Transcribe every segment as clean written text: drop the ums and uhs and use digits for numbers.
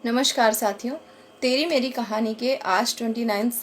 नमस्कार साथियों, तेरी मेरी कहानी के आज 39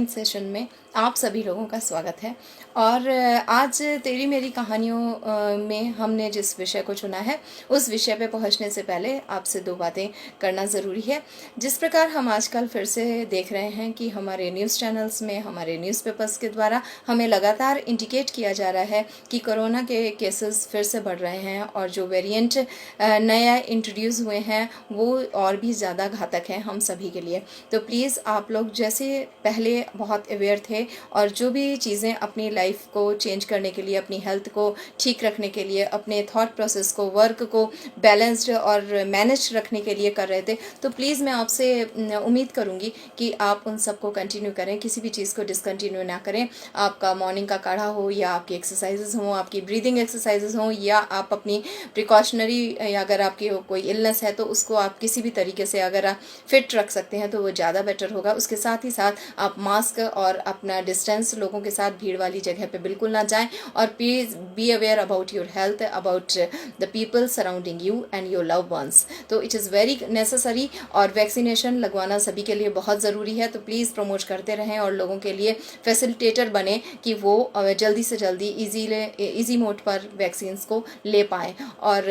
सेशन में आप सभी लोगों का स्वागत है। और आज तेरी मेरी कहानियों में हमने जिस विषय को चुना है उस विषय पे पहुंचने से पहले आपसे दो बातें करना ज़रूरी है। जिस प्रकार हम आजकल फिर से देख रहे हैं कि हमारे न्यूज़ चैनल्स में, हमारे न्यूज़पेपर्स के द्वारा हमें लगातार इंडिकेट किया जा रहा है कि कोरोना के केसेस फिर से बढ़ रहे हैं और जो वेरिएंट नया इंट्रोड्यूस हुए हैं वो और भी ज़्यादा घातक हैं हम सभी के लिए। तो प्लीज़ आप लोग जैसे पहले बहुत अवेयर थे और जो भी चीज़ें अपनी लाइफ को चेंज करने के लिए, अपनी हेल्थ को ठीक रखने के लिए, अपने थॉट प्रोसेस को, वर्क को बैलेंस्ड और मैनेज रखने के लिए कर रहे थे, तो प्लीज़ मैं आपसे उम्मीद करूँगी कि आप उन सबको कंटिन्यू करें, किसी भी चीज़ को डिसकंटिन्यू ना करें। आपका मॉर्निंग का काढ़ा हो या आपकी एक्सरसाइजेज हों, आपकी ब्रीदिंग एक्सरसाइजेज हों, या आप अपनी प्रिकॉशनरी, अगर आपकी कोई इलनेस है तो उसको आप किसी भी तरीके से अगर आप फिट रख सकते हैं तो वो ज़्यादा बेटर होगा। उसके साथ ही साथ आप मास्क और अपना डिस्टेंस, लोगों के साथ भीड़ वाली जगह पे बिल्कुल ना जाएं। और please be aware about your health, about the people surrounding you and your love ones. तो इट इज़ वेरी नेसेसरी और वैक्सीनेशन लगवाना सभी के लिए बहुत ज़रूरी है। तो प्लीज़ प्रमोट करते रहें और लोगों के लिए फैसिलिटेटर बने कि वो जल्दी से जल्दी ईजी मोड पर वैक्सीन को ले पाएँ। और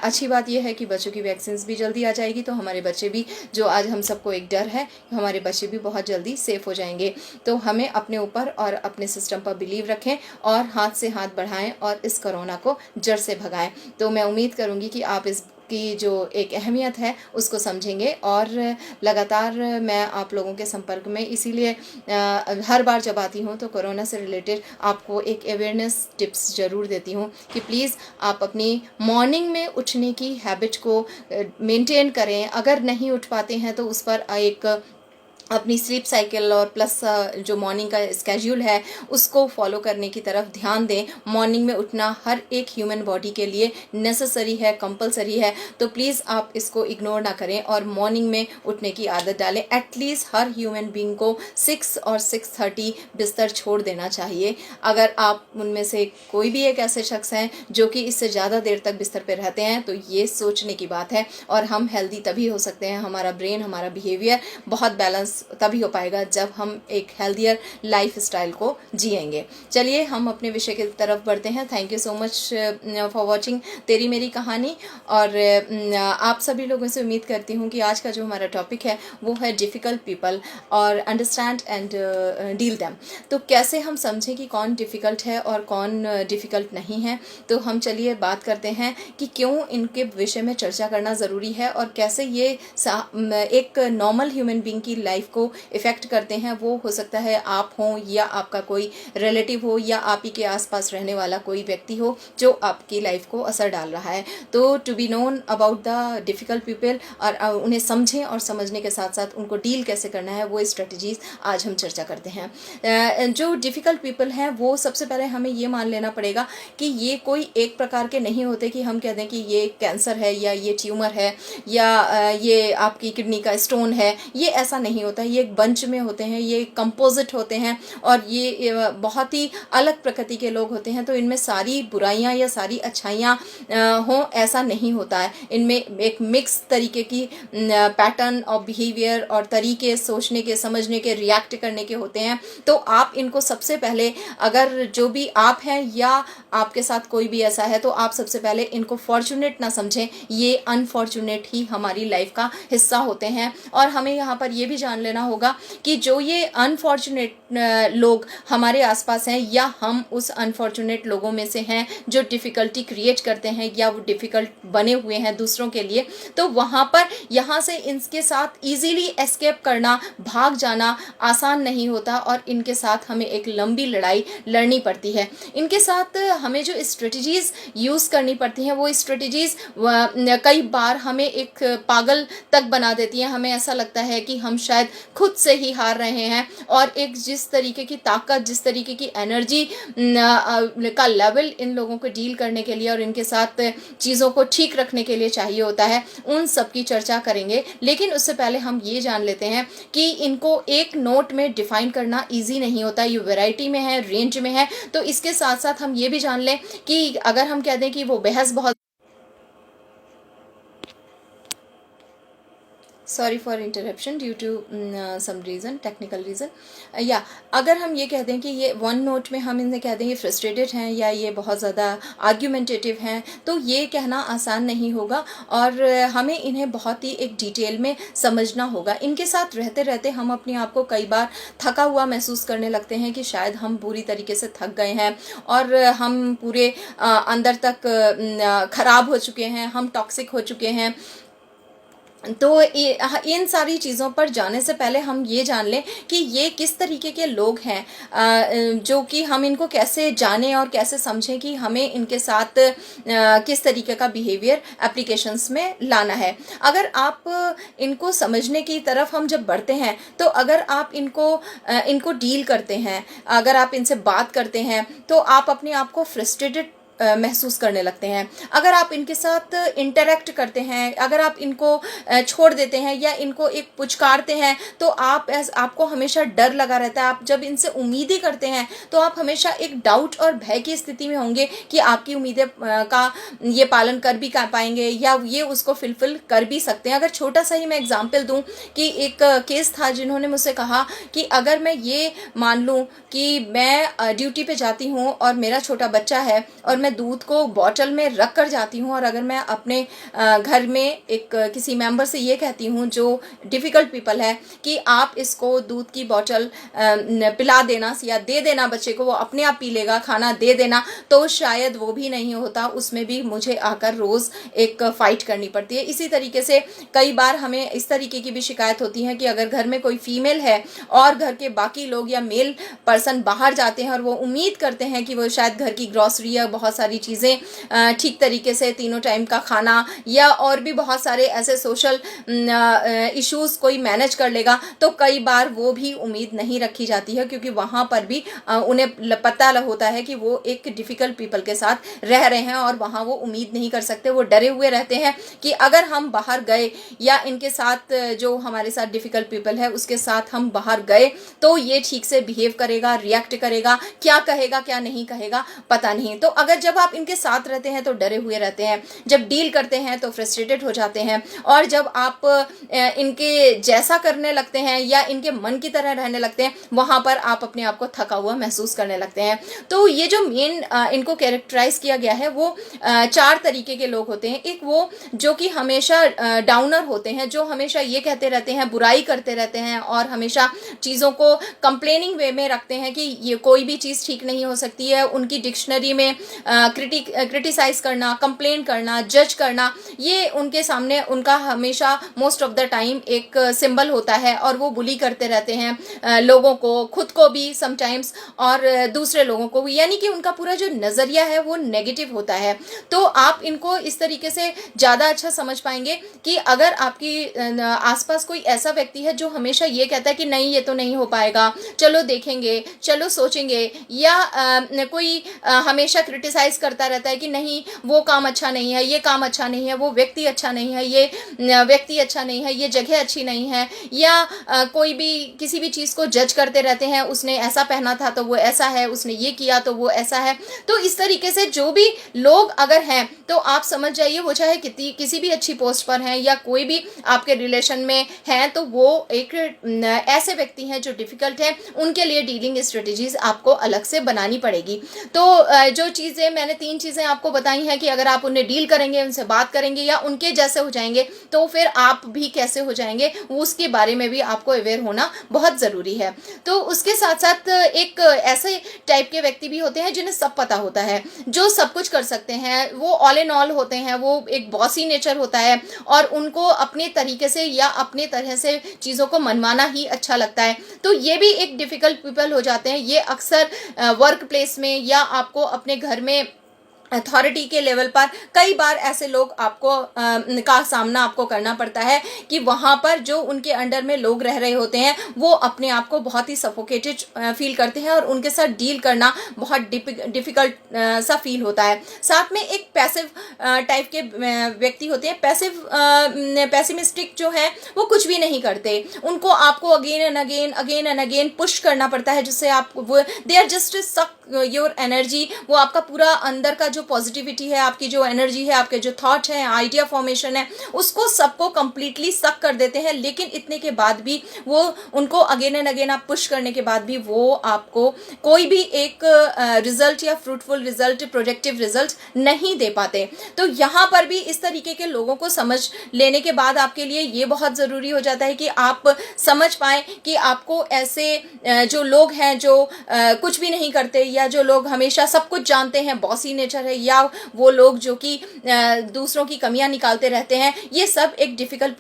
अच्छी बात यह है कि बच्चों की वैक्सीन भी जल्दी आ जाएगी तो हमारे बच्चे भी, जो आज हम सबको एक डर है, हमारे बच्चे भी बहुत जल्दी सेफ हो जाएंगे। तो हमें अपने ऊपर और अपने सिस्टम पर बिलीव रखें और हाथ से हाथ बढ़ाएं और इस कोरोना को जड़ से भगाएं। तो मैं उम्मीद करूंगी कि आप इस की जो एक अहमियत है उसको समझेंगे। और लगातार मैं आप लोगों के संपर्क में इसीलिए हर बार जब आती हूँ तो कोरोना से रिलेटेड आपको एक अवेयरनेस टिप्स ज़रूर देती हूँ कि प्लीज़ आप अपनी मॉर्निंग में उठने की हैबिट को मेंटेन करें। अगर नहीं उठ पाते हैं तो उस पर एक अपनी स्लीप साइकिल और प्लस जो मॉर्निंग का स्केड्यूल है उसको फॉलो करने की तरफ ध्यान दें। मॉर्निंग में उठना हर एक ह्यूमन बॉडी के लिए नेसेसरी है, कंपलसरी है। तो प्लीज़ आप इसको इग्नोर ना करें और मॉर्निंग में उठने की आदत डालें। एटलीस्ट हर ह्यूमन बीइंग को 6 और 6:30 बिस्तर छोड़ देना चाहिए। अगर आप उनमें से कोई भी एक ऐसे शख्स हैं जो कि इससे ज़्यादा देर तक बिस्तर पर रहते हैं तो ये सोचने की बात है। और हम हेल्दी तभी हो सकते हैं, हमारा ब्रेन, हमारा बिहेवियर बहुत बैलेंस तभी हो पाएगा जब हम एक हेल्दियर लाइफ स्टाइल को जिएंगे। चलिए हम अपने विषय की तरफ बढ़ते हैं। Thank you so much for watching तेरी मेरी कहानी। और आप सभी लोगों से उम्मीद करती हूँ कि आज का जो हमारा टॉपिक है वो है डिफ़िकल्ट पीपल और अंडरस्टैंड एंड डील दैम। तो कैसे हम समझें कि कौन डिफ़िकल्ट है और कौन डिफ़िकल्ट नहीं है। तो हम चलिए बात करते हैं कि क्यों इनके विषय में चर्चा करना ज़रूरी है और कैसे ये एक नॉर्मल ह्यूमन बीइंग की लाइफ को इफेक्ट करते हैं। वो हो सकता है आप हो या आपका कोई रिलेटिव हो या आप ही के आसपास रहने वाला कोई व्यक्ति हो जो आपकी लाइफ को असर डाल रहा है। तो to be known about the difficult people और उन्हें समझें और समझने के साथ साथ उनको डील कैसे करना है वो स्ट्रेटजीज आज हम चर्चा करते हैं। जो डिफ़िकल्ट पीपल हैं वो सबसे पहले हमें ये मान लेना पड़ेगा कि ये कोई एक प्रकार के नहीं होते कि हम कह दें कि ये कैंसर है या ये ट्यूमर है या ये आपकी किडनी का स्टोन है। ये ऐसा नहीं होता है। ये एक बंच में होते हैं, ये कंपोजिट होते हैं और ये बहुत ही अलग प्रकृति के लोग होते हैं। तो इनमें सारी बुराइयां या सारी अच्छाइयां हों ऐसा नहीं होता है। इनमें एक मिक्स तरीके की पैटर्न ऑफ बिहेवियर और तरीके सोचने के, समझने के, रिएक्ट करने के होते हैं। तो आप इनको सबसे पहले, अगर जो भी आप हैं या आपके साथ कोई भी ऐसा है, तो आप सबसे पहले इनको फॉर्चुनेट ना समझें। ये अनफॉर्चुनेट ही हमारी लाइफ का हिस्सा होते हैं। और हमें यहाँ पर ये भी जान लेना होगा कि जो ये अनफॉर्चुनेट लोग हमारे आसपास हैं या हम उस अनफॉर्चुनेट लोगों में से हैं जो डिफ़िकल्टी क्रिएट करते हैं या वो डिफ़िकल्ट बने हुए हैं दूसरों के लिए, तो वहाँ पर यहाँ से इनके साथ इजीली एस्केप करना, भाग जाना आसान नहीं होता और इनके साथ हमें एक लंबी लड़ाई लड़नी पड़ती है। इनके साथ हमें जो स्ट्रेटजीज़ यूज़ करनी पड़ती हैं वो स्ट्रेटजीज़ कई बार हमें एक पागल तक बना देती हैं। हमें ऐसा लगता है कि हम शायद खुद से ही हार रहे हैं और एक जिस तरीके की ताकत, जिस तरीके की एनर्जी का लेवल इन लोगों को डील करने के लिए और इनके साथ चीज़ों को ठीक रखने के लिए चाहिए होता है, उन सब की चर्चा करेंगे। लेकिन उससे पहले हम ये जान लेते हैं कि इनको एक नोट में डिफाइन करना ईजी नहीं होता। ये वैरायटी में है, रेंज में है। तो इसके साथ साथ हम ये भी जान लें कि अगर हम कह दें कि वो बहस बहुत sorry for interruption due to some reason, technical reason. या अगर हम ये कह दें कि ये वन नोट में हम इन्हें कह दें ये फ्रस्ट्रेटेड हैं या ये बहुत ज़्यादा आर्ग्यूमेंटेटिव हैं, तो ये कहना आसान नहीं होगा और हमें इन्हें बहुत ही एक डिटेल में समझना होगा। इनके साथ रहते रहते हम अपने आप को कई बार थका हुआ महसूस करने लगते हैं कि शायद हम पूरी तरीके से थक गए हैं और हम पूरे अंदर तक ख़राब हो चुके हैं, हम टॉक्सिक हो चुके हैं। तो इन सारी चीज़ों पर जाने से पहले हम ये जान लें कि ये किस तरीके के लोग हैं, जो कि हम इनको कैसे जानें और कैसे समझें कि हमें इनके साथ किस तरीके का बिहेवियर एप्लीकेशंस में लाना है। अगर आप इनको समझने की तरफ हम जब बढ़ते हैं, तो अगर आप इनको डील करते हैं, अगर आप इनसे बात करते हैं, तो आप अपने आप को फ्रस्ट्रेटेड महसूस करने लगते हैं। अगर आप इनके साथ इंटरेक्ट करते हैं, अगर आप इनको छोड़ देते हैं या इनको एक पुचकारते हैं, तो आपको हमेशा डर लगा रहता है। आप जब इनसे उम्मीदें करते हैं तो आप हमेशा एक डाउट और भय की स्थिति में होंगे कि आपकी उम्मीदें का ये पालन कर भी कर पाएंगे या ये उसको फुलफिल कर भी सकते हैं। अगर छोटा सा ही मैं एग्जाम्पल दूं कि एक केस था, जिन्होंने मुझसे कहा कि अगर मैं ये मान लूं कि मैं ड्यूटी पे जाती हूँ और मेरा छोटा बच्चा है और मैं दूध को बॉटल में रख कर जाती हूँ, और अगर मैं अपने घर में एक किसी मेंबर से ये कहती हूँ जो डिफ़िकल्ट पीपल है कि आप इसको दूध की बॉटल पिला देना या दे देना बच्चे को, वो अपने आप पी लेगा, खाना दे देना, तो शायद वो भी नहीं होता। उसमें भी मुझे आकर रोज़ एक फ़ाइट करनी पड़ती है। इसी तरीके से कई बार हमें इस तरीके की भी शिकायत होती है कि अगर घर में कोई फीमेल है और घर के बाकी लोग या मेल पर्सन बाहर जाते हैं और वो उम्मीद करते हैं कि वो शायद घर की ग्रॉसरी या बहुत सारी चीज़ें ठीक तरीके से, तीनों टाइम का खाना या और भी बहुत सारे ऐसे सोशल इश्यूज़ कोई मैनेज कर लेगा, तो कई बार वो भी उम्मीद नहीं रखी जाती है, क्योंकि वहाँ पर भी उन्हें पता होता है कि वो एक डिफ़िकल्ट पीपल के साथ रह रहे हैं और वहाँ वो उम्मीद नहीं कर सकते। वो डरे हुए रहते हैं कि अगर हम बाहर गए या इनके साथ जो हमारे साथ डिफ़िकल्ट पीपल है उसके साथ हम बाहर गए तो ये ठीक से बिहेव करेगा, रिएक्ट करेगा, क्या कहेगा क्या नहीं कहेगा पता नहीं। तो अगर जब आप इनके साथ रहते हैं तो डरे हुए रहते हैं, जब डील करते हैं तो फ्रस्ट्रेटेड हो जाते हैं, और जब आप इनके जैसा करने लगते हैं या इनके मन की तरह रहने लगते हैं, वहाँ पर आप अपने आप को थका हुआ महसूस करने लगते हैं। तो ये जो मेन इनको कैरेक्टराइज किया गया है वो 4 तरीके के लोग होते हैं। एक वो जो कि हमेशा डाउनर होते हैं, जो हमेशा ये कहते रहते हैं, बुराई करते रहते हैं और हमेशा चीज़ों को कंप्लेनिंग वे में रखते हैं कि ये कोई भी चीज़ ठीक नहीं हो सकती है। उनकी डिक्शनरी में क्रिटिसाइज करना, कंप्लेन करना, जज करना, ये उनके सामने उनका हमेशा मोस्ट ऑफ द टाइम एक सिंबल होता है, और वो बुली करते रहते हैं लोगों को, खुद को भी समटाइम्स और दूसरे लोगों को भी, यानी कि उनका पूरा जो नज़रिया है वो नेगेटिव होता है। तो आप इनको इस तरीके से ज़्यादा अच्छा समझ पाएंगे कि अगर आपकी आसपास कोई ऐसा व्यक्ति है जो हमेशा ये कहता है कि नहीं ये तो नहीं हो पाएगा, चलो देखेंगे, चलो सोचेंगे, या कोई हमेशा क्रिटिसाइज करता रहता है कि नहीं वो काम अच्छा नहीं है, ये काम अच्छा नहीं है, वो व्यक्ति अच्छा नहीं है, ये व्यक्ति अच्छा नहीं है, ये जगह अच्छी नहीं है, या कोई भी किसी भी चीज़ को जज करते रहते हैं, उसने ऐसा पहना था तो वो ऐसा है, उसने ये किया तो वो ऐसा है। तो इस तरीके से जो भी लोग अगर हैं तो आप समझ जाइए वो चाहे किसी भी अच्छी पोस्ट पर हैं या कोई भी आपके रिलेशन में हैं, तो वो एक ऐसे व्यक्ति हैं जो डिफ़िकल्ट हैं, उनके लिए डीलिंग स्ट्रेटजीज़ आपको अलग से बनानी पड़ेगी। तो जो चीज़ें मैंने 3 चीज़ें आपको बताई हैं कि अगर आप उन्हें डील करेंगे, उनसे बात करेंगे या उनके जैसे हो जाएंगे, तो फिर आप भी कैसे हो जाएंगे उसके बारे में भी आपको अवेयर होना बहुत ज़रूरी है। तो उसके साथ साथ एक ऐसे टाइप के व्यक्ति भी होते हैं जिन्हें सब पता होता है, जो सब कुछ कर सकते हैं, वो ऑल इन ऑल होते हैं, वो एक बॉसी नेचर होता है और उनको अपने तरीके से या अपने तरह से चीज़ों को मनवाना ही अच्छा लगता है। तो ये भी एक डिफ़िकल्ट पीपल हो जाते हैं। ये अक्सर वर्क प्लेस में या आपको अपने घर में अथॉरिटी के लेवल पर कई बार ऐसे लोग आपको का सामना आपको करना पड़ता है कि वहाँ पर जो उनके अंडर में लोग रह रहे होते हैं वो अपने आप को बहुत ही सफोकेटेड फील करते हैं और उनके साथ डील करना बहुत डिफ़िकल्ट सा फील होता है। साथ में एक पैसिव टाइप के व्यक्ति होते हैं। पैसिमिस्टिक जो है वो कुछ भी नहीं करते, उनको आपको अगेन एंड अगेन पुश करना पड़ता है, जिससे आप वो दे आर जस्ट सक योर एनर्जी, वो आपका पूरा अंदर का जो पॉजिटिविटी है, आपकी जो एनर्जी है, आपके जो थॉट है, आइडिया फॉर्मेशन है, उसको सबको कंप्लीटली सक कर देते हैं। लेकिन इतने के बाद भी वो उनको अगेन एंड अगेन आप पुश करने के बाद भी वो आपको कोई भी एक रिजल्ट या फ्रूटफुल रिजल्ट, प्रोडक्टिव रिजल्ट नहीं दे पाते। तो यहाँ पर भी इस तरीके के लोगों को समझ लेने के बाद आपके लिए ये बहुत ज़रूरी हो जाता है कि आप समझ पाएँ कि आपको ऐसे जो लोग हैं जो कुछ भी नहीं करते, या जो लोग हमेशा सब कुछ जानते हैं, बॉसी नेचर है, या वो लोग जो कि दूसरों की कमियां निकालते रहते हैं, ये सब एक डिफ़िकल्ट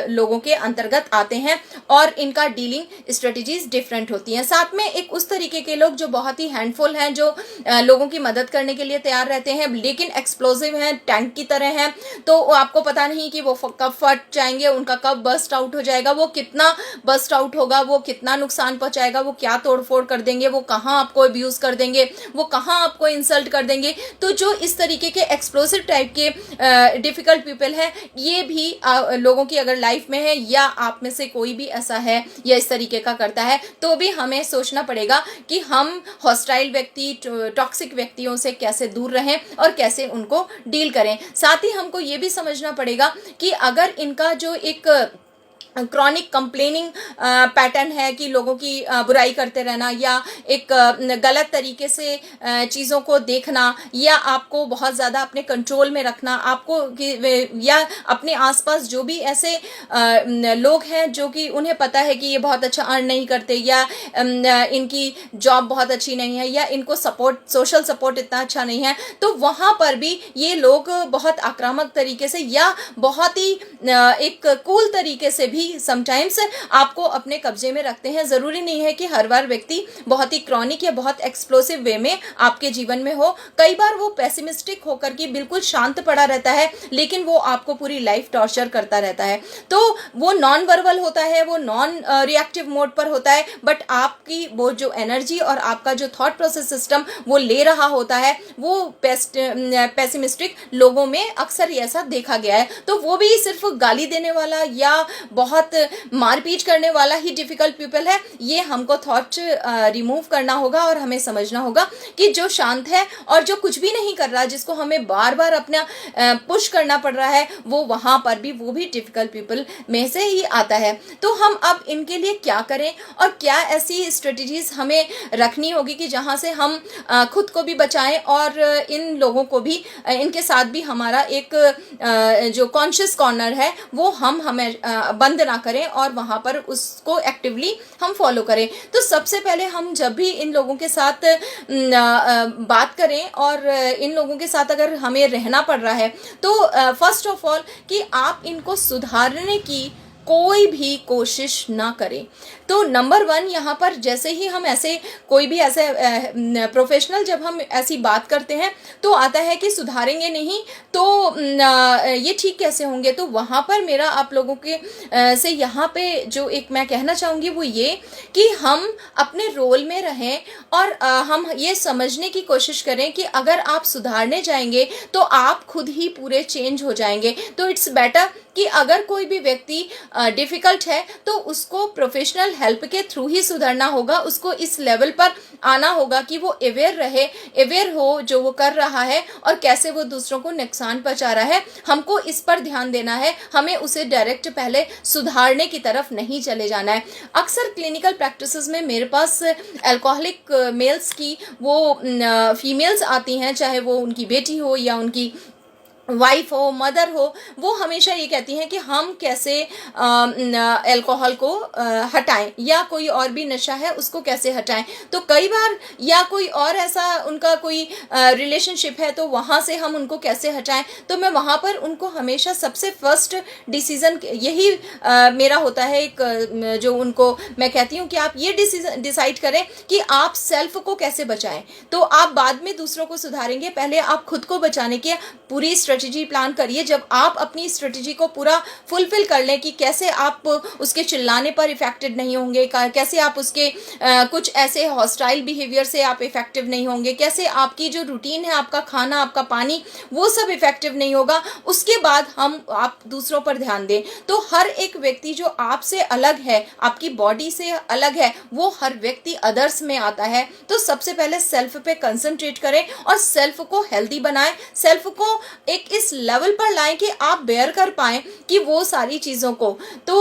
लोगों के अंतर्गत आते हैं और इनका डीलिंग स्ट्रेटजीज डिफरेंट होती हैं। साथ में एक उस तरीके के लोग जो बहुत ही हैंडफुल हैं, जो लोगों की मदद करने के लिए तैयार रहते हैं, लेकिन एक्सप्लोसिव हैं, टैंक की तरह हैं। तो आपको पता नहीं कि वो कब फट जाएंगे, उनका कब बस्ट आउट हो जाएगा, वो कितना बस्ट आउट होगा, वो कितना नुकसान पहुंचाएगा, वो क्या तोड़फोड़ कर देंगे, वो कहाँ आपको अब्यूज़ कर देंगे, वो कहाँ आपको इंसल्ट कर देंगे। तो जो इस तरीके के एक्सप्लोसिव टाइप के डिफ़िकल्ट पीपल हैं, ये भी लोगों की अगर लाइफ में है, या आप में से कोई भी ऐसा है या इस तरीके का करता है, तो भी हमें सोचना पड़ेगा कि हम हॉस्टाइल व्यक्ति, टॉक्सिक व्यक्तियों से कैसे दूर रहें और कैसे उनको डील करें। साथ ही हमको ये भी समझना पड़ेगा कि अगर इनका जो एक क्रॉनिक कंप्लेनिंग पैटर्न है कि लोगों की बुराई करते रहना, या एक गलत तरीके से चीज़ों को देखना, या आपको बहुत ज़्यादा अपने कंट्रोल में रखना, आपको या अपने आसपास जो भी ऐसे लोग हैं जो कि उन्हें पता है कि ये बहुत अच्छा अर्न नहीं करते, या इनकी जॉब बहुत अच्छी नहीं है, या इनको सपोर्ट, सोशल सपोर्ट इतना अच्छा नहीं है, तो वहाँ पर भी ये लोग बहुत आक्रामक तरीके से या बहुत ही एक कूल तरीके से भी समटाइम्स आपको अपने कब्जे में रखते हैं। ज़रूरी नहीं है कि हर बार व्यक्ति बहुत ही क्रॉनिक या बहुत एक्सप्लोसिव वे में आपके जीवन में हो। कई बार वो पेसिमिस्टिक होकर के बिल्कुल शांत पड़ा रहता है, लेकिन वो आपको पूरी लाइफ टॉर्चर करता रहता है। तो वो नॉन वर्बल होता है, वो नॉन रिएक्टिव मोड पर होता है, बट आपकी वो जो एनर्जी और आपका जो थॉट प्रोसेस सिस्टम वो ले रहा होता है, वो पेसिमिस्टिक लोगों में अक्सर ऐसा देखा गया है। तो वो भी सिर्फ गाली देने वाला या बहुत मारपीट करने वाला ही डिफिकल्ट पीपल है। ये हमको थॉट रिमूव करना होगा और हमें समझना होगा कि जो शांत है और जो कुछ भी नहीं कर रहा, जिसको हमें बार बार अपना पुश करना पड़ रहा है, वो वहाँ पर भी वो भी डिफिकल्ट पीपल में से ही आता है। तो हम अब इनके लिए क्या करें और क्या ऐसी स्ट्रेटजीज हमें रखनी होगी कि जहाँ से हम खुद को भी बचाएं और इन लोगों को भी, इनके साथ भी हमारा एक जो कॉन्शियस कॉर्नर है वो हमें बंद ना करें और वहाँ पर उसको एक्टिवली हम फॉलो करें। तो सबसे पहले हम जब भी इन लोगों के साथ बात करें और इन लोगों के साथ अगर हमें रहना पड़ रहा है, तो फर्स्ट ऑफ ऑल कि आप इनको सुधारने की कोई भी कोशिश ना करें। तो नंबर 1 यहाँ पर जैसे ही हम ऐसे कोई भी ऐसे प्रोफेशनल जब हम ऐसी बात करते हैं तो आता है कि सुधारेंगे नहीं तो ये ठीक कैसे होंगे। तो वहाँ पर मेरा आप लोगों के से यहाँ पे जो एक मैं कहना चाहूँगी वो ये कि हम अपने रोल में रहें और हम ये समझने की कोशिश करें कि अगर आप सुधारने जाएंगे तो आप खुद ही पूरे चेंज हो जाएंगे। तो इट्स बेटर कि अगर कोई भी व्यक्ति डिफ़िकल्ट है तो उसको प्रोफेशनल हेल्प के थ्रू ही सुधरना होगा। उसको इस लेवल पर आना होगा कि वो अवेयर हो जो वो कर रहा है और कैसे वो दूसरों को नुकसान पहुंचा रहा है। हमको इस पर ध्यान देना है, हमें उसे डायरेक्ट पहले सुधारने की तरफ नहीं चले जाना है। अक्सर क्लिनिकल प्रैक्टिसेस में मेरे पास अल्कोहलिक मेल्स की वो फीमेल्स आती हैं, चाहे वो उनकी बेटी हो या उनकी वाइफ हो, मदर हो, वो हमेशा ये कहती हैं कि हम कैसे अल्कोहल को हटाएं या कोई और भी नशा है उसको कैसे हटाएं। तो कई बार या कोई और ऐसा उनका कोई रिलेशनशिप है तो वहाँ से हम उनको कैसे हटाएं। तो मैं वहाँ पर उनको हमेशा सबसे फर्स्ट डिसीज़न यही मेरा होता है, एक जो उनको मैं कहती हूँ कि आप ये डिसाइड करें कि आप सेल्फ को कैसे बचाएं। तो आप बाद में दूसरों को सुधारेंगे, पहले आप खुद को बचाने की पूरी स्ट्रेटजी प्लान करिए। जब आप अपनी स्ट्रेटजी को पूरा फुलफिल कर लें कि कैसे आप उसके चिल्लाने पर इफेक्टेड नहीं होंगे, कैसे आप उसके कुछ ऐसे हॉस्टाइल बिहेवियर से आप इफेक्टिव नहीं होंगे, कैसे आपकी जो रूटीन है, आपका खाना, आपका पानी, वो सब इफेक्टिव नहीं होगा, उसके बाद आप दूसरों पर ध्यान दें। तो हर एक व्यक्ति जो आपसे अलग है, आपकी बॉडी से अलग है, वो हर व्यक्ति अदर्स में आता है। तो सबसे पहले सेल्फ पे कंसंट्रेट करें और सेल्फ को हेल्दी बनाएं, सेल्फ को एक इस लेवल पर लाएं कि आप बेयर कर पाएं कि वो सारी चीज़ों को। तो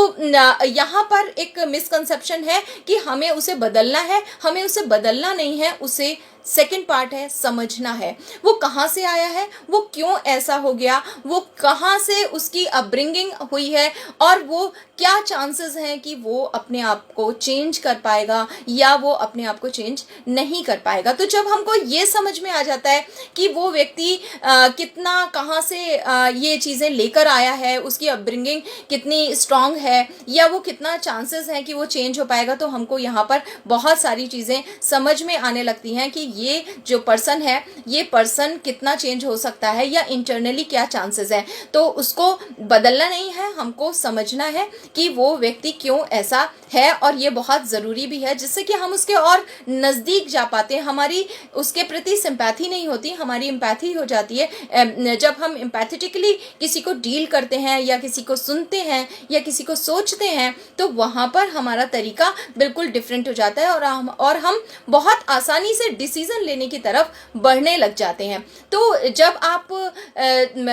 यहाँ पर एक मिसकंसेप्शन है कि हमें उसे बदलना है, हमें उसे बदलना नहीं है, उसे सेकंड पार्ट है समझना है। वो कहाँ से आया है, वो क्यों ऐसा हो गया, वो कहाँ से उसकी अपब्रिंगिंग हुई है, और वो क्या चांसेस हैं कि वो अपने आप को चेंज कर पाएगा या वो अपने आप को चेंज नहीं कर पाएगा। तो जब हमको ये समझ में आ जाता है कि वो व्यक्ति कितना कहाँ से ये चीज़ें लेकर आया है, उसकी अपब्रिंगिंग कितनी स्ट्रांग है, या वो कितना चांसेस हैं कि वो चेंज हो पाएगा, तो हमको यहाँ पर बहुत सारी चीज़ें समझ में आने लगती हैं कि ये जो पर्सन है, ये पर्सन कितना चेंज हो सकता है या इंटरनली क्या चांसेस हैं। तो उसको बदलना नहीं है, हमको समझना है कि वो व्यक्ति क्यों ऐसा है, और ये बहुत ज़रूरी भी है, जिससे कि हम उसके और नज़दीक जा पाते हैं। हमारी उसके प्रति सिंपैथी नहीं होती, हमारी एम्पैथी हो जाती है। जब हम एम्पैथेटिकली किसी को डील करते हैं या किसी को सुनते हैं या किसी को सोचते हैं, तो वहाँ पर हमारा तरीका बिल्कुल डिफरेंट हो जाता है और हम बहुत आसानी से डिसीज़न लेने की तरफ बढ़ने लग जाते हैं। तो जब आप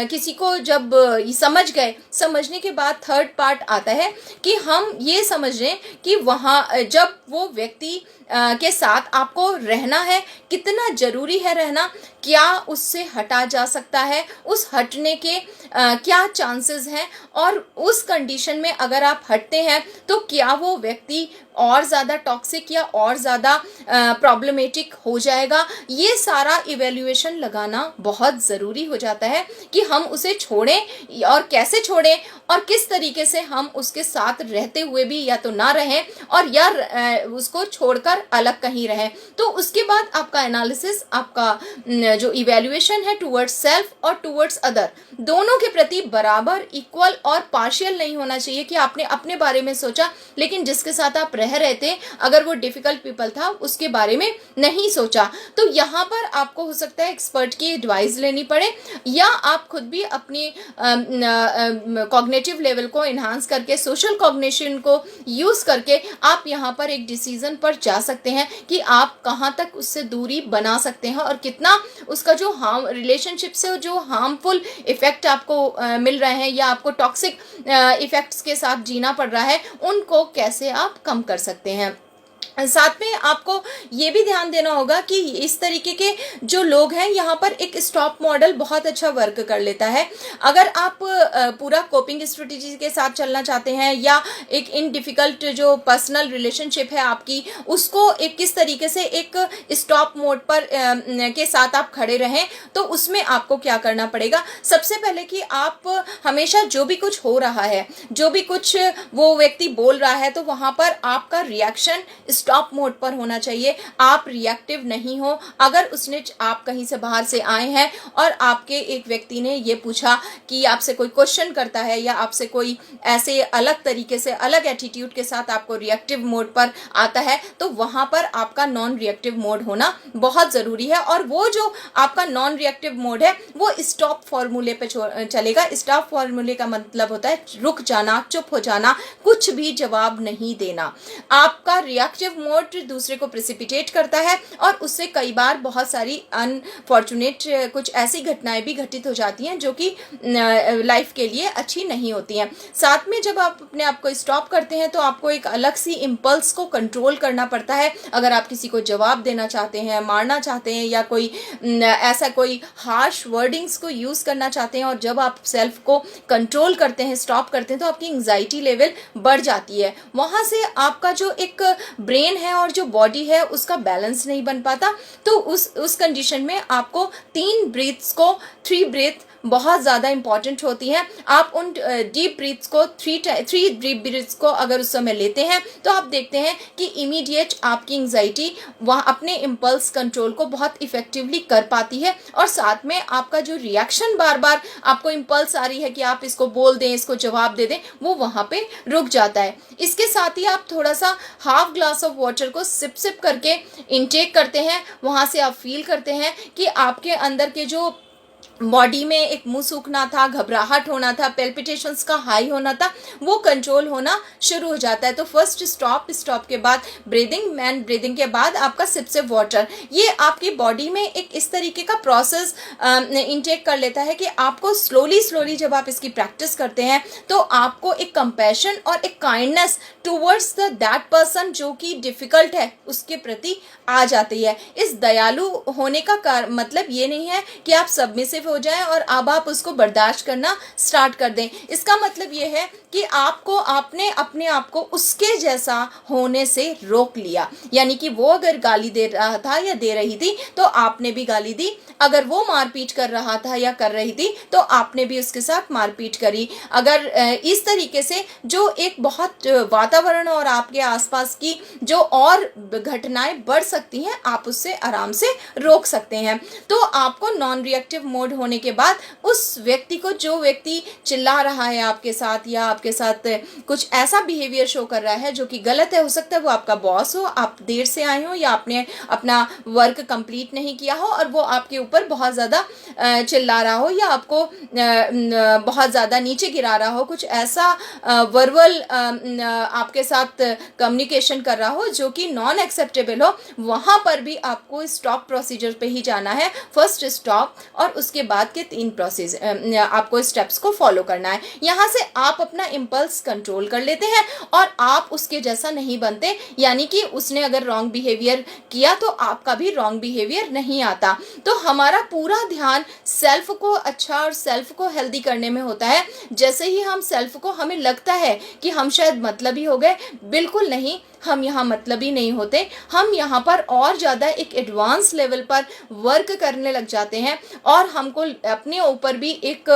किसी को जब समझ गए, समझने के बाद थर्ड पार्ट आता है कि हम ये समझ लें कि वहाँ जब वो व्यक्ति के साथ आपको रहना है, कितना ज़रूरी है रहना, क्या उससे हटा जा सकता है, उस हटने के क्या चांसेस हैं, और उस कंडीशन में अगर आप हटते हैं तो क्या वो व्यक्ति और ज़्यादा टॉक्सिक या और ज़्यादा प्रॉब्लमेटिक हो जाएगा। ये सारा इवैल्यूएशन लगाना बहुत ज़रूरी हो जाता है कि हम उसे छोड़ें और कैसे छोड़ें, और किस तरीके से हम उसके साथ रहते हुए भी या तो ना रहें और या उसको छोड़कर अलग कहीं रहें। तो उसके बाद आपका एनालिसिस, आपका जो इवैल्यूएशन है टुवर्ड्स सेल्फ और टुवर्ड्स अदर, दोनों के प्रति बराबर, इक्वल और पार्शियल नहीं होना चाहिए कि आपने अपने बारे में सोचा लेकिन जिसके साथ आप रह रहे थे, अगर वो डिफिकल्ट पीपल था, उसके बारे में नहीं सोचा। तो यहाँ पर आपको हो सकता है एक्सपर्ट की एडवाइस लेनी पड़े, या आप खुद भी अपनी कॉग्निटिव लेवल को इन्हांस करके, सोशल कॉग्निशन को यूज़ करके आप यहाँ पर एक डिसीजन पर जा सकते हैं कि आप कहाँ तक उससे दूरी बना सकते हैं और कितना उसका जो रिलेशनशिप से जो हार्मफुल इफेक्ट आपको मिल रहे हैं या आपको टॉक्सिक इफेक्ट्स के साथ जीना पड़ रहा है, उनको कैसे आप कम कर सकते हैं। साथ में आपको ये भी ध्यान देना होगा कि इस तरीके के जो लोग हैं, यहाँ पर एक स्टॉप मॉडल बहुत अच्छा वर्क कर लेता है। अगर आप पूरा कोपिंग स्ट्रेटजी के साथ चलना चाहते हैं या एक इन डिफ़िकल्ट जो पर्सनल रिलेशनशिप है आपकी, उसको एक किस तरीके से एक स्टॉप मोड पर के साथ आप खड़े रहें, तो उसमें आपको क्या करना पड़ेगा। सबसे पहले कि आप हमेशा जो भी कुछ हो रहा है, जो भी कुछ वो व्यक्ति बोल रहा है, तो वहाँ पर आपका रिएक्शन स्टॉप मोड पर होना चाहिए। आप रिएक्टिव नहीं हो। अगर उसने, आप कहीं से बाहर से आए हैं और आपके एक व्यक्ति ने ये पूछा कि आपसे कोई क्वेश्चन करता है या आपसे कोई ऐसे अलग तरीके से, अलग एटीट्यूड के साथ आपको रिएक्टिव मोड पर आता है, तो वहाँ पर आपका नॉन रिएक्टिव मोड होना बहुत ज़रूरी है। और वो जो आपका नॉन रिएक्टिव मोड है, वो स्टॉप फॉर्मूले पे चलेगा। स्टॉप फॉर्मूले का मतलब होता है रुक जाना, चुप हो जाना, कुछ भी जवाब नहीं देना। आपका रिएक्टिव मोड दूसरे को प्रेसिपिटेट करता है और उससे कई बार बहुत सारी अनफॉर्चुनेट कुछ ऐसी घटनाएं भी घटित हो जाती हैं जो कि लाइफ के लिए अच्छी नहीं होती हैं। साथ में जब आप अपने आप को स्टॉप करते हैं तो आपको एक अलग सी इम्पल्स को कंट्रोल करना पड़ता है। अगर आप किसी को जवाब देना चाहते हैं, मारना चाहते हैं या कोई ऐसा कोई हार्श वर्डिंग्स को यूज़ करना चाहते हैं, और जब आप सेल्फ को कंट्रोल करते हैं, स्टॉप करते हैं, तो आपकी एंग्जाइटी लेवल बढ़ जाती है। वहाँ से आपका जो एक ब्रेन है और जो बॉडी है उसका बैलेंस नहीं बन पाता। तो उस कंडीशन में आपको 3 ब्रीथ्स को 3 ब्रीथ बहुत ज़्यादा इंपॉर्टेंट होती हैं। आप उन डीप ब्रीथ्स को थ्री डीप ब्रीथ्स को अगर उस समय लेते हैं तो आप देखते हैं कि इमीडिएट आपकी एंग्जाइटी वह अपने इम्पल्स कंट्रोल को बहुत इफेक्टिवली कर पाती है, और साथ में आपका जो रिएक्शन बार बार आपको इम्पल्स आ रही है कि आप इसको बोल दें, इसको जवाब दे दें, वो वहाँ पे रुक जाता है। इसके साथ ही आप थोड़ा सा हाफ ग्लास ऑफ वाटर को सिप सिप करके इनटेक करते हैं। वहाँ से आप फील करते हैं कि आपके अंदर के जो बॉडी में एक मुंह सूखना था, घबराहट होना था, पेल्पिटेशंस का हाई होना था, वो कंट्रोल होना शुरू हो जाता है। तो फर्स्ट स्टॉप के बाद ब्रीदिंग, एंड ब्रीदिंग के बाद आपका सिप सिप वाटर, ये आपकी बॉडी में एक इस तरीके का प्रोसेस इनटेक कर लेता है कि आपको स्लोली जब आप इसकी प्रैक्टिस करते हैं तो आपको एक कंपैशन और एक काइंडनेस टूवर्ड्स दैट पर्सन जो कि डिफिकल्ट है उसके प्रति आ जाती है। इस दयालु होने का मतलब ये नहीं है कि आप सबमिसिव हो जाएं और अब आप उसको बर्दाश्त करना स्टार्ट कर दें। इसका मतलब ये है कि आपने अपने आप को उसके जैसा होने से रोक लिया। यानी कि वो अगर गाली दे रहा था या दे रही थी तो आपने भी गाली दी, अगर वो मारपीट कर रहा था या कर रही थी तो आपने भी उसके साथ मारपीट करी। अगर इस तरीके से जो एक बहुत वातावरण और आपके आसपास की जो और घटनाएं बढ़ सकती हैं, आप उससे आराम से रोक सकते हैं। तो आपको नॉन रिएक्टिव मोड होने के बाद उस व्यक्ति को, जो व्यक्ति चिल्ला रहा है आपके साथ या आपके साथ कुछ ऐसा बिहेवियर शो कर रहा है जो कि गलत है, हो सकता है वो आपका बॉस हो, आप देर से आए हो या आपने अपना वर्क कंप्लीट नहीं किया हो और वो आपके ऊपर बहुत ज़्यादा चिल्ला रहा हो या आपको बहुत ज़्यादा नीचे गिरा रहा हो, कुछ ऐसा वर्बल आपके साथ कम्युनिकेशन कर रहा हो जो कि नॉन एक्सेप्टेबल हो, वहाँ पर भी आपको स्टॉप प्रोसीजर पे ही जाना है। फर्स्ट स्टॉप और उसके बाद के 3 प्रोसीजर आपको स्टेप्स को फॉलो करना है। यहाँ से आप अपना इम्पल्स कंट्रोल कर लेते हैं और आप उसके जैसा नहीं बनते। यानी कि उसने अगर रॉन्ग बिहेवियर किया तो आपका भी रॉन्ग बिहेवियर नहीं आता। तो हमारा पूरा ध्यान सेल्फ को अच्छा और सेल्फ को हेल्दी करने में होता है। जैसे ही हम सेल्फ को, हमें लगता है कि हम शायद मतलबी हो गए, बिल्कुल नहीं, हम यहाँ मतलबी नहीं होते। हम यहाँ पर और ज़्यादा एक एडवांस लेवल पर वर्क करने लग जाते हैं और हमको अपने ऊपर भी एक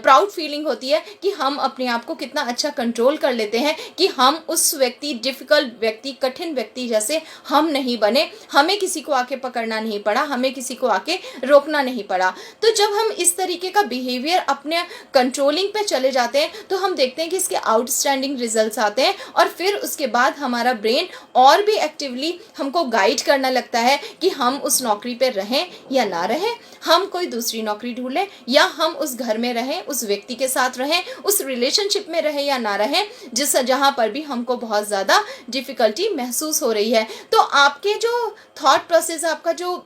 प्राउड फीलिंग होती है कि हम अपने आप को कितना अच्छा कंट्रोल कर लेते हैं कि हम उस व्यक्ति, डिफ़िकल्ट व्यक्ति, कठिन व्यक्ति जैसे हम नहीं बने। हमें किसी को आके पकड़ना नहीं पड़ा, हमें किसी को आके रोकना नहीं पड़ा। तो जब हम इस तरीके का बिहेवियर अपने कंट्रोलिंग पे चले जाते हैं तो हम देखते हैं कि इसके आउटस्टैंडिंग रिजल्ट्स आते हैं और फिर उसके बाद हमारा ब्रेन और भी एक्टिवली हमको गाइड करना लगता है कि हम उस नौकरी पे रहें या ना रहें, हम कोई दूसरी नौकरी ढूंढें या हम उस घर में रहें, उस व्यक्ति के साथ रहें, उस रिलेशनशिप में रहें या ना रहें जहाँ पर भी हमको बहुत ज़्यादा डिफ़िकल्टी महसूस हो रही है। तो आपके जो थॉट प्रोसेस, आपका जो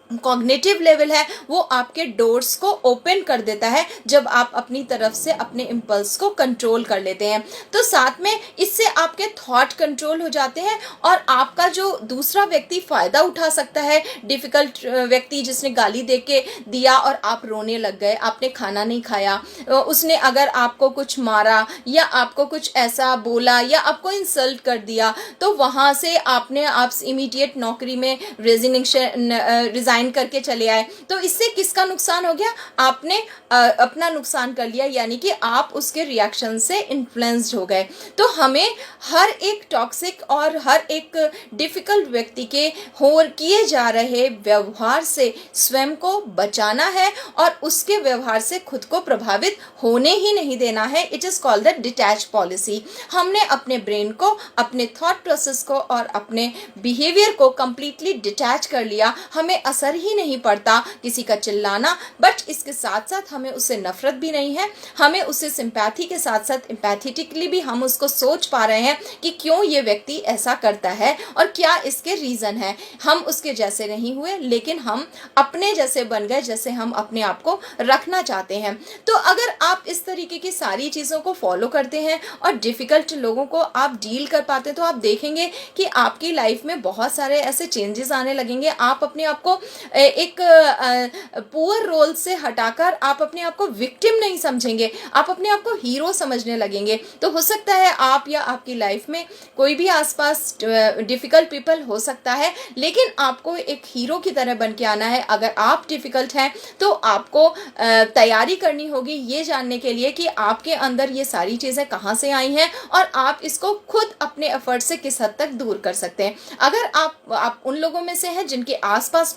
कॉग्निटिव लेवल है, वो आपके डोर्स को ओपन कर देता है जब आप अपनी तरफ से अपने इम्पल्स को कंट्रोल कर लेते हैं। तो साथ में इससे आपके थॉट कंट्रोल हो जाते हैं और आपका जो दूसरा व्यक्ति फ़ायदा उठा सकता है, डिफ़िकल्ट व्यक्ति जिसने गाली दे के दिया और आप रोने लग गए, आपने खाना नहीं खाया, उसने अगर आपको कुछ मारा या आपको कुछ ऐसा बोला या आपको इंसल्ट कर दिया, तो वहाँ से आप इमीडिएट नौकरी में रिजाइन करके चले आए, तो इससे किसका नुकसान हो गया? आपने अपना नुकसान कर लिया, यानी कि आप उसके रिएक्शन से इन्फ्लुएंस्ड हो गए। तो हमें हर एक टॉक्सिक और हर एक डिफिकल्ट व्यक्ति के किए जा रहे व्यवहार से स्वयं को बचाना है और उसके व्यवहार से खुद को प्रभावित होने ही नहीं देना है। It is called the detach policy. हमने अपने ब्रेन को, अपने थॉट प्रोसेस को और अपने बिहेवियर को कंप्लीटली डिटैच कर लिया। हमें असर ही नहीं पड़ता किसी का चिल्लाना, बट इसके साथ साथ हमें उससे नफरत भी नहीं है, हमें उससे सिंपैथी के साथ साथ एम्पैथेटिकली भी हम उसको सोच पा रहे हैं कि क्यों ये व्यक्ति ऐसा करता है और क्या इसके रीज़न है। हम उसके जैसे नहीं हुए, लेकिन हम अपने जैसे बन गए जैसे हम अपने आप को रखना चाहते हैं। तो अगर आप इस तरीके की सारी चीज़ों को फॉलो करते हैं और डिफ़िकल्ट लोगों को आप डील कर पाते हैं, तो आप देखेंगे कि आपकी लाइफ में बहुत सारे ऐसे चेंजेस आने लगेंगे। आप अपने आप को एक पुअर रोल से हटाकर आप अपने आप को विक्टिम नहीं समझेंगे, आप अपने आप को हीरो समझने लगेंगे। तो हो सकता है आप या आपकी लाइफ में कोई भी आसपास डिफ़िकल्ट पीपल हो सकता है, लेकिन आपको एक हीरो की तरह बन के आना है। अगर आप डिफ़िकल्ट हैं तो आपको तैयारी करनी होगी ये जानने के लिए कि आपके अंदर ये सारी चीज़ें कहाँ से आई हैं और आप इसको खुद अपने एफर्ट से किस हद तक दूर कर सकते हैं। अगर आप उन लोगों में से हैं जिनके आसपास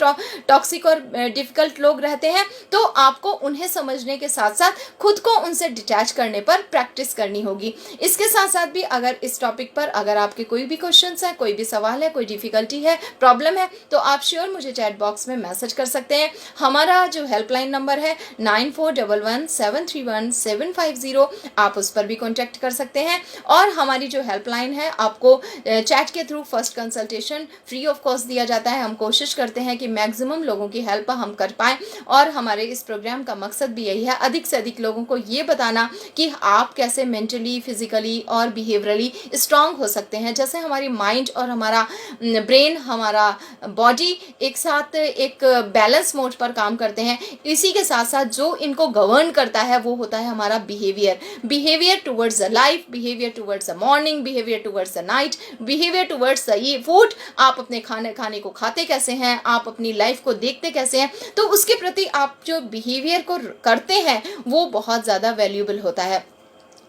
टॉक्सिक और डिफ़िकल्ट लोग रहते हैं, तो आपको उन्हें समझने के साथ साथ खुद को उनसे डिटैच करने पर प्रैक्टिस करनी होगी। इसके साथ साथ भी अगर इस टॉपिक पर अगर आपके कोई भी क्वेश्चंस हैं, कोई भी सवाल है, कोई डिफ़िकल्टी है, प्रॉब्लम है, तो आप श्योर मुझे चैट बॉक्स में मैसेज कर सकते हैं। हमारा जो हेल्पलाइन नंबर है 9411731750, आप उस पर भी कॉन्टैक्ट कर सकते हैं। और हमारी जो हेल्पलाइन है आपको चैट के through first consultation free of cost दिया जाता है। हम कोशिश करते हैं कि मैक्सिमम लोगों की हेल्प हम कर पाएँ, और हमारे इस प्रोग्राम का मकसद भी यही है, अधिक से अधिक लोगों को ये बताना कि आप कैसे मेंटली, फिजिकली और बिहेवियरली स्ट्रांग हो सकते हैं। जैसे हमारी माइंड और हमारा ब्रेन, हमारा बॉडी एक साथ एक बैलेंस मोड पर काम करते हैं, इसी के साथ साथ जो इनको गवर्न करता है वो होता है हमारा behaviour towards the life, behaviour towards the morning, behaviour towards the night, behaviour towards the food. आप अपने खाने को खाते कैसे हैं, आप अपनी लाइफ को देखते कैसे हैं, तो उसके प्रति आप जो बिहेवियर को करते हैं वो बहुत ज़्यादा वैल्यूएबल होता है।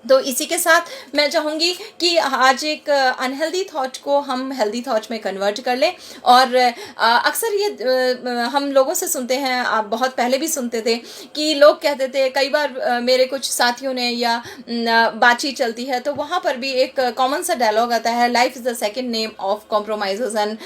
तो इसी के साथ मैं चाहूँगी कि आज एक अनहेल्दी थॉट को हम हेल्दी थॉट में कन्वर्ट कर लें। और अक्सर ये हम लोगों से सुनते हैं, आप बहुत पहले भी सुनते थे कि लोग कहते थे, कई बार मेरे कुछ साथियों ने या बातचीत चलती है तो वहाँ पर भी एक कॉमन सा डायलॉग आता है, life is the second name of compromises and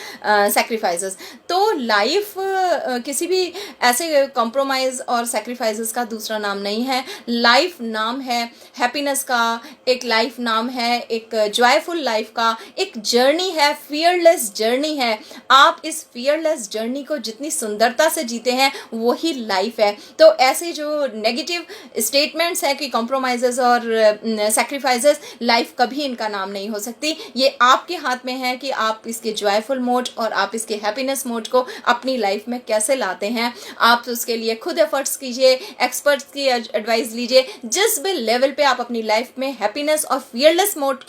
sacrifices. तो लाइफ किसी भी ऐसे कॉम्प्रोमाइज़ और सेक्रीफाइसेस का दूसरा नाम नहीं है। लाइफ नाम है हैप्पीनेस का, एक लाइफ नाम है एक जॉयफुल लाइफ का, एक जर्नी है, फियरलेस जर्नी है। आप इस फियरलेस जर्नी को जितनी सुंदरता से जीते हैं वही लाइफ है। तो ऐसे जो नेगेटिव स्टेटमेंट्स है कि कॉम्प्रोमाइजेस और सैक्रिफाइसेस, लाइफ कभी इनका नाम नहीं हो सकती। ये आपके हाथ में है कि आप इसके जॉयफुल मोड और आप इसके हैप्पीनेस मोड को अपनी लाइफ में कैसे लाते हैं। आप उसके लिए खुद एफर्ट्स कीजिए, एक्सपर्ट्स की एडवाइस लीजिए। जिस भी लेवल पे आप अपनी लाइफ में हैप्पीनेस और फियरलेस मोड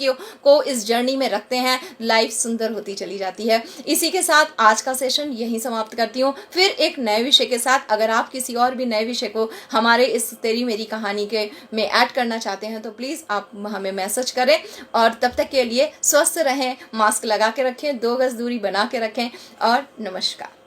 को इस जर्नी में रखते हैं, लाइफ सुंदर होती चली जाती है। इसी के साथ आज का सेशन यहीं समाप्त करती हूँ, फिर एक नए विषय के साथ। अगर आप किसी और भी नए विषय को हमारे इस तेरी मेरी कहानी के में ऐड करना चाहते हैं तो प्लीज़ आप हमें मैसेज करें। और तब तक के लिए स्वस्थ रहें, मास्क लगा के रखें, 2 गज दूरी बना के रखें, और नमस्कार।